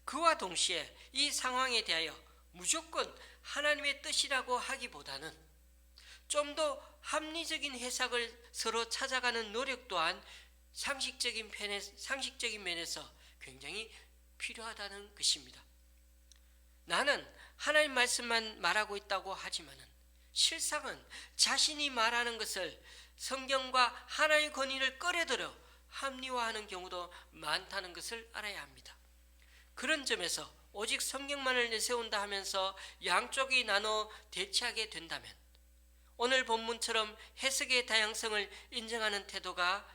그와 동시에 이 상황에 대하여 무조건 하나님의 뜻이라고 하기보다는 좀 더 합리적인 해석을 서로 찾아가는 노력 또한 상식적인 면에서 굉장히 필요하다는 것입니다. 나는 하나님 말씀만 말하고 있다고 하지만은 실상은 자신이 말하는 것을 성경과 하나님의 권위를 꺼려들어 합리화하는 경우도 많다는 것을 알아야 합니다. 그런 점에서 오직 성경만을 내세운다 하면서 양쪽이 나눠 대치하게 된다면 오늘 본문처럼 해석의 다양성을 인정하는 태도가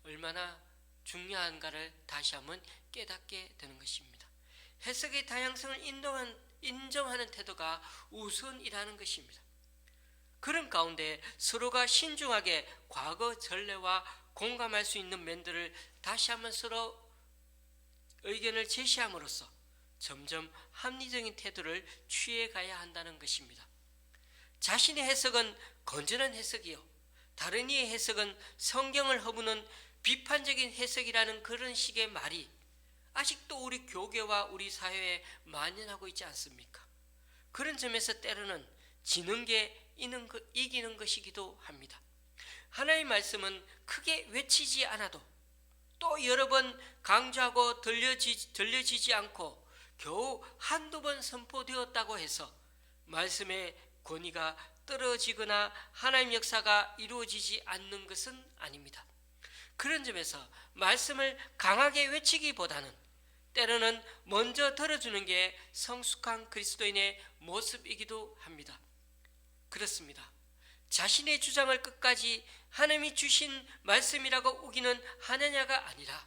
얼마나 중요한가를 다시 한번 깨닫게 되는 것입니다. 해석의 다양성을 인정하는 태도가 우선이라는 것입니다. 그런 가운데 서로가 신중하게 과거 전례와 공감할 수 있는 면들을 다시 한번 서로 의견을 제시함으로써 점점 합리적인 태도를 취해가야 한다는 것입니다. 자신의 해석은 건전한 해석이요, 다른 이의 해석은 성경을 허무는 비판적인 해석이라는 그런 식의 말이 아직도 우리 교계와 우리 사회에 만연하고 있지 않습니까? 그런 점에서 때로는 지는 게 이기는 것이기도 합니다. 하나님의 말씀은 크게 외치지 않아도 또 여러 번 강조하고 들려지지 않고 겨우 한두 번 선포되었다고 해서 말씀의 권위가 떨어지거나 하나님 역사가 이루어지지 않는 것은 아닙니다. 그런 점에서 말씀을 강하게 외치기보다는 때로는 먼저 들어주는 게 성숙한 그리스도인의 모습이기도 합니다. 그렇습니다. 자신의 주장을 끝까지 하나님이 주신 말씀이라고 우기는 하느냐가 아니라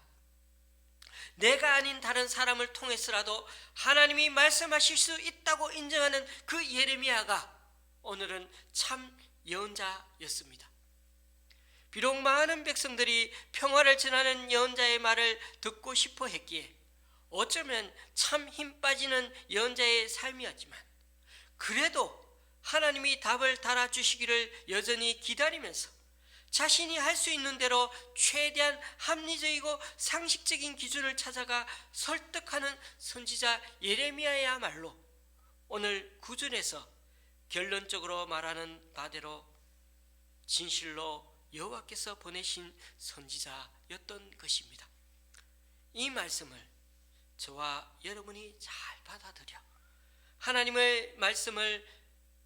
내가 아닌 다른 사람을 통해서라도 하나님이 말씀하실 수 있다고 인정하는 그 예레미야가 오늘은 참 예언자였습니다. 비록 많은 백성들이 평화를 전하는 예언자의 말을 듣고 싶어 했기에 어쩌면 참 힘 빠지는 예언자의 삶이었지만 그래도 하나님이 답을 달아주시기를 여전히 기다리면서 자신이 할 수 있는 대로 최대한 합리적이고 상식적인 기준을 찾아가 설득하는 선지자 예레미야야말로 오늘 구절에서 결론적으로 말하는 바대로 진실로 여호와께서 보내신 선지자였던 것입니다. 이 말씀을 저와 여러분이 잘 받아들여 하나님의 말씀을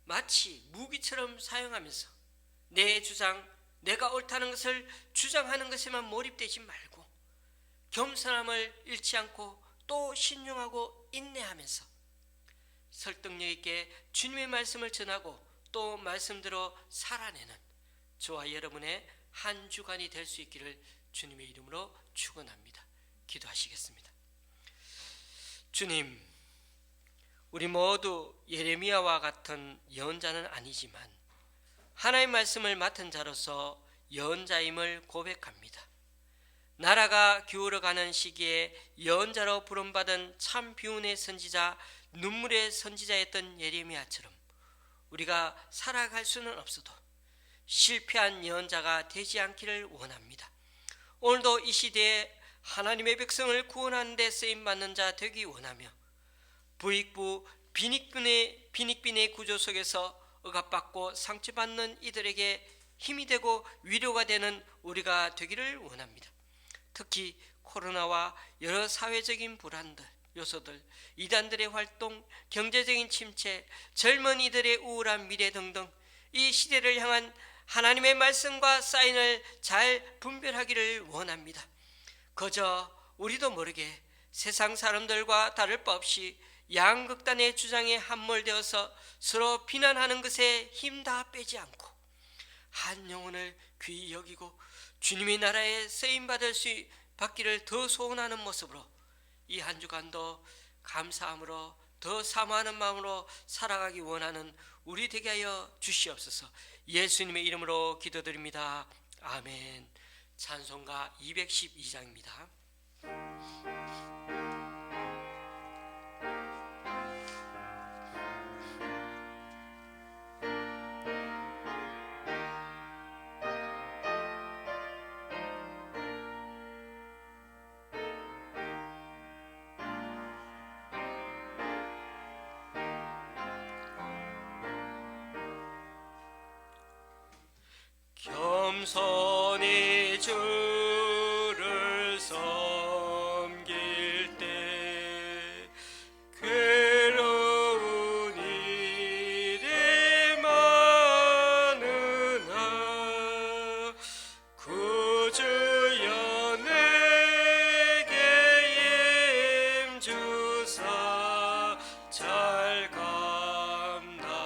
마치 무기처럼 사용하면서 내 주장, 내가 옳다는 것을 주장하는 것에만 몰입되지 말고 겸손함을 잃지 않고 또 신중하고 인내하면서 설득력 있게 주님의 말씀을 전하고 또 말씀대로 살아내는 저와 여러분의 한 주간이 될 수 있기를 주님의 이름으로 축원합니다. 기도하시겠습니다. 주님, 우리 모두 예레미야와 같은 예언자는 아니지만 하나님의 말씀을 맡은 자로서 예언자임을 고백합니다. 나라가 기울어가는 시기에 예언자로 부름받은 참 비운의 선지자, 눈물의 선지자였던 예레미야처럼 우리가 살아갈 수는 없어도 실패한 예언자가 되지 않기를 원합니다. 오늘도 이 시대에 하나님의 백성을 구원하는 데 쓰임받는 자 되기 원하며 부익부 빈익빈의 구조 속에서 억압받고 상처받는 이들에게 힘이 되고 위로가 되는 우리가 되기를 원합니다. 특히 코로나와 여러 사회적인 불안들, 요소들, 이단들의 활동, 경제적인 침체, 젊은이들의 우울한 미래 등등 이 시대를 향한 하나님의 말씀과 사인을 잘 분별하기를 원합니다. 그저 우리도 모르게 세상 사람들과 다를 바 없이 양극단의 주장에 함몰되어서 서로 비난하는 것에 힘 다 빼지 않고 한 영혼을 귀히 여기고 주님의 나라에 쓰임받을 수 받기를 더 소원하는 모습으로 이 한 주간도 감사함으로 더 사모하는 마음으로 살아가기 원하는 우리 되게 하여 주시옵소서. 예수님의 이름으로 기도드립니다. 아멘. 찬송가 212장입니다. 겸손히 주를 섬길 때 괴로운 일이 많으나 구주여 내게 임주사 잘 감당하게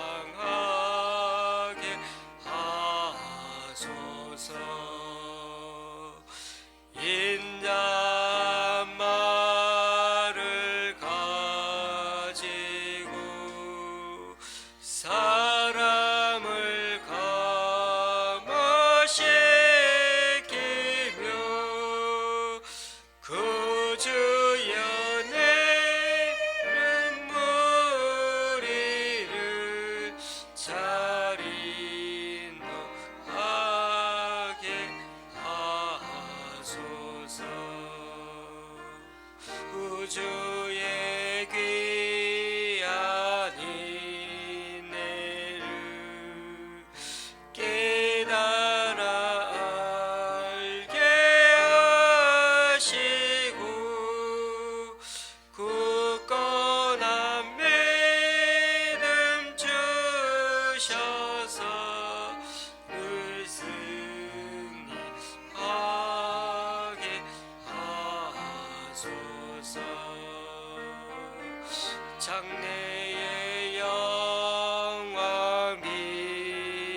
하소서. 인자말을 가지고 사람을 감화시키며 구주여 내 눈물이를 잘 인도하게 하소서. 구주의 귀한 인내를 깨달아 알게 하시고 굳건한 믿음 주셔서 늘 승리하게 하소서. 장래의 영광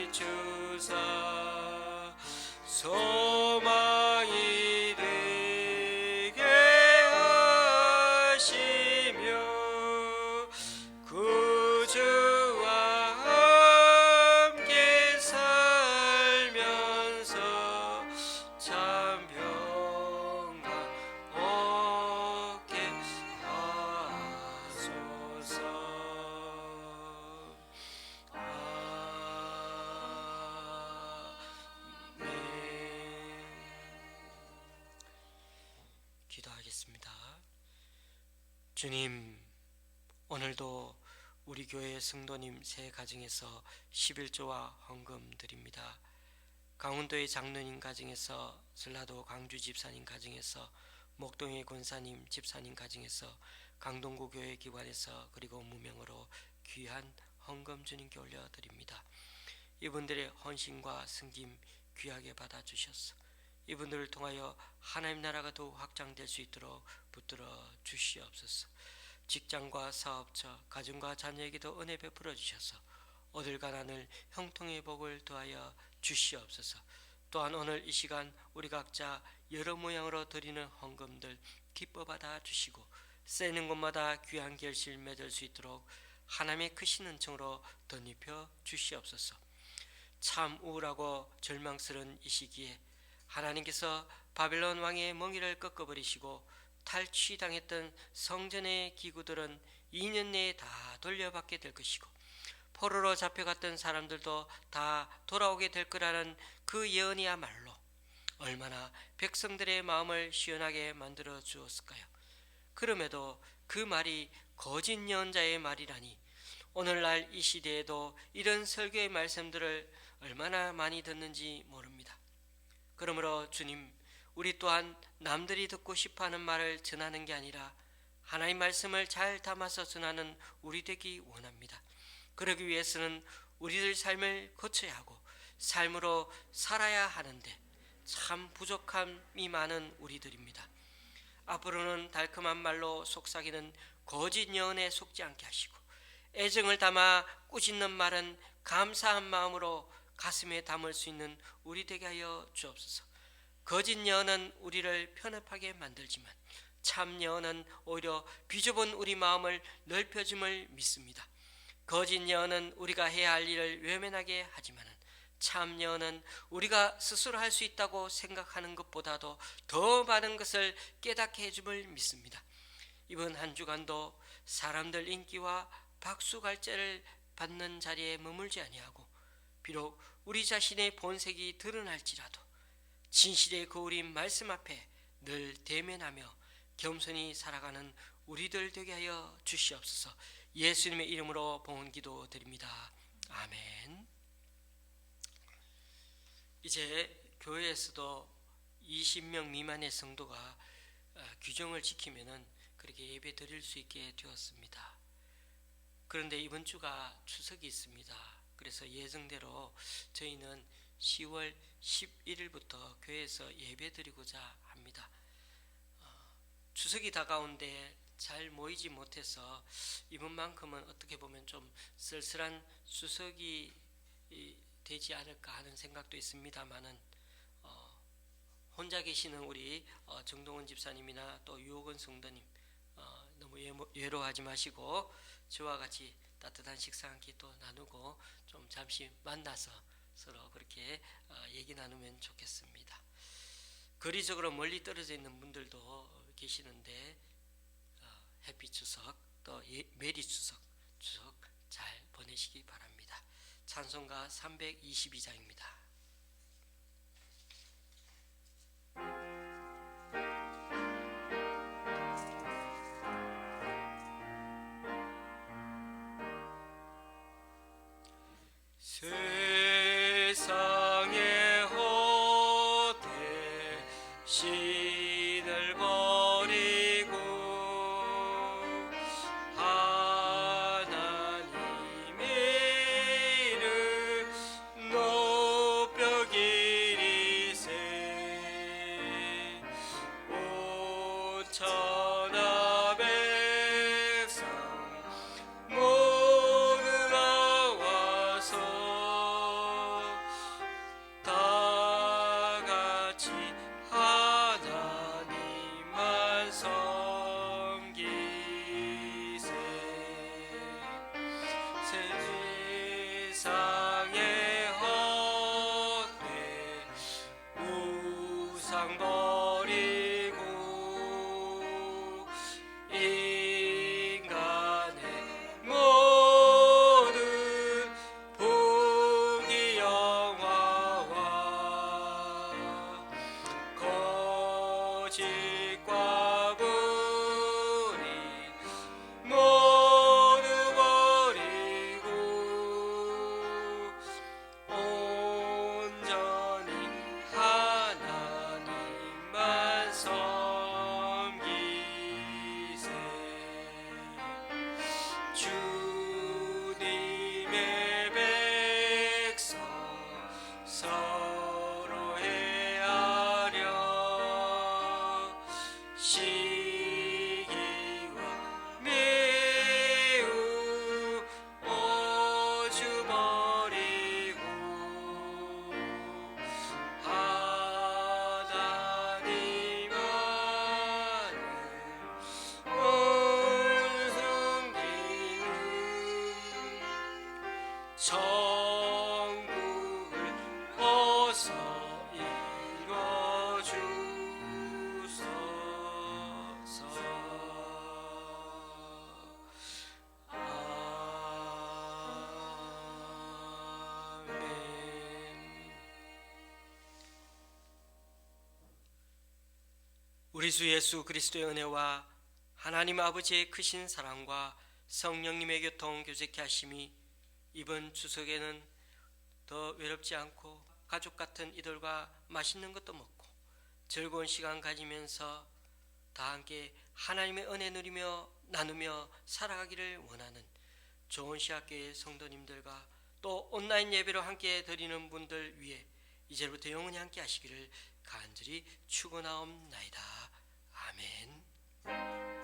비추사 소망이 되게 하시며 구주와 함께 살면서 참 평강 얻게 하소서. 아멘. 기도하겠습니다. 주님, 오늘도 우리 교회 성도님 새 가정에서 11조와 헌금 드립니다. 강원도의 장로님 가정에서, 전라도 광주 집사님 가정에서, 목동의 권사님 집사님 가정에서, 강동구 교회 기관에서, 그리고 무명으로 귀한 헌금 주님께 올려드립니다. 이분들의 헌신과 승김 귀하게 받아주셔서 이분들을 통하여 하나님 나라가 더욱 확장될 수 있도록 붙들어 주시옵소서. 직장과 사업처, 가정과 자녀에게도 은혜 베풀어 주셔서 얻을 가난을 형통의 복을 더하여 주시옵소서. 또한 오늘 이 시간 우리 각자 여러 모양으로 드리는 헌금들 기뻐 받아 주시고 쓰는 곳마다 귀한 결실 맺을 수 있도록 하나님의 크신 은총으로 덧입혀 주시옵소서. 참 우울하고 절망스러운 이 시기에 하나님께서 바벨론 왕의 멍에를 꺾어버리시고 탈취당했던 성전의 기구들은 2년 내에 다 돌려받게 될 것이고 포로로 잡혀갔던 사람들도 다 돌아오게 될 거라는 그 예언이야말로 얼마나 백성들의 마음을 시원하게 만들어 주었을까요? 그럼에도 그 말이 거짓 예언자의 말이라니 오늘날 이 시대에도 이런 설교의 말씀들을 얼마나 많이 듣는지 모릅니다. 그러므로 주님, 우리 또한 남들이 듣고 싶어하는 말을 전하는 게 아니라 하나님 말씀을 잘 담아서 전하는 우리 되기 원합니다. 그러기 위해서는 우리들 삶을 거쳐야 하고 삶으로 살아야 하는데 참 부족함이 많은 우리들입니다. 앞으로는 달콤한 말로 속삭이는 거짓 예언에 속지 않게 하시고 애정을 담아 꾸짖는 말은 감사한 마음으로 가슴에 담을 수 있는 우리 되게 하여 주옵소서. 거짓 예언은 우리를 편협하게 만들지만 참 예언은 오히려 비좁은 우리 마음을 넓혀줌을 믿습니다. 거짓 예언은 우리가 해야 할 일을 외면하게 하지만 참 예언은 우리가 스스로 할 수 있다고 생각하는 것보다도 더 많은 것을 깨닫게 해줌을 믿습니다. 이번 한 주간도 사람들 인기와 박수갈채를 받는 자리에 머물지 아니하고 비록 우리 자신의 본색이 드러날지라도 진실의 거울인 말씀 앞에 늘 대면하며 겸손히 살아가는 우리들 되게 하여 주시옵소서. 예수님의 이름으로 봉헌 기도 드립니다. 아멘. 이제 교회에서도 20명 미만의 성도가 규정을 지키면은 그렇게 예배 드릴 수 있게 되었습니다. 그런데 이번 주가 추석이 있습니다. 그래서 예정대로 저희는 10월 11일부터 교회에서 예배 드리고자 합니다. 추석이 다가오는데 잘 모이지 못해서 이번만큼은 어떻게 보면 좀 쓸쓸한 추석이 되지 않을까 하는 생각도 있습니다만은 혼자 계시는 우리 정동원 집사님이나 또 유옥은 성도님 너무 외로워하지 마시고 저와 같이 따뜻한 식사 한 끼 또 나누고 좀 잠시 만나서 서로 그렇게 얘기 나누면 좋겠습니다. 거리적으로 멀리 떨어져 있는 분들도 계시는데 해피 추석 또 메리 추석 잘 보내시기 바랍니다. 찬송가 322장입니다. 세상의 헛된 신을 버리고 하나님의 이름 높여 기리세 온 천하 백성 모두 나와서 다 같이 하나님만 섬기세 세상의 헛된 우상 버리고 인간의 모든 부귀 영화와 거짓과 불의 모두 버리고 온전히 하나님만 섬기세 주님의 백성 서로 헤아려 시기와 매우 오주 버리고 하나님 안에 온 섬기는 천국을 어서 이뤄주소서. 아멘. 우리 주 예수 그리스도의 은혜와 하나님 아버지의 크신 사랑과 성령님의 교통 교제케 하심이 이번 추석에는 더 외롭지 않고 가족 같은 이들과 맛있는 것도 먹고 즐거운 시간 가지면서 다 함께 하나님의 은혜 누리며 나누며 살아가기를 원하는 좋은 시학교의 성도님들과 또 온라인 예배로 함께 드리는 분들 위해 이제부터 영원히 함께 하시기를 간절히 축원하옵나이다. 아멘.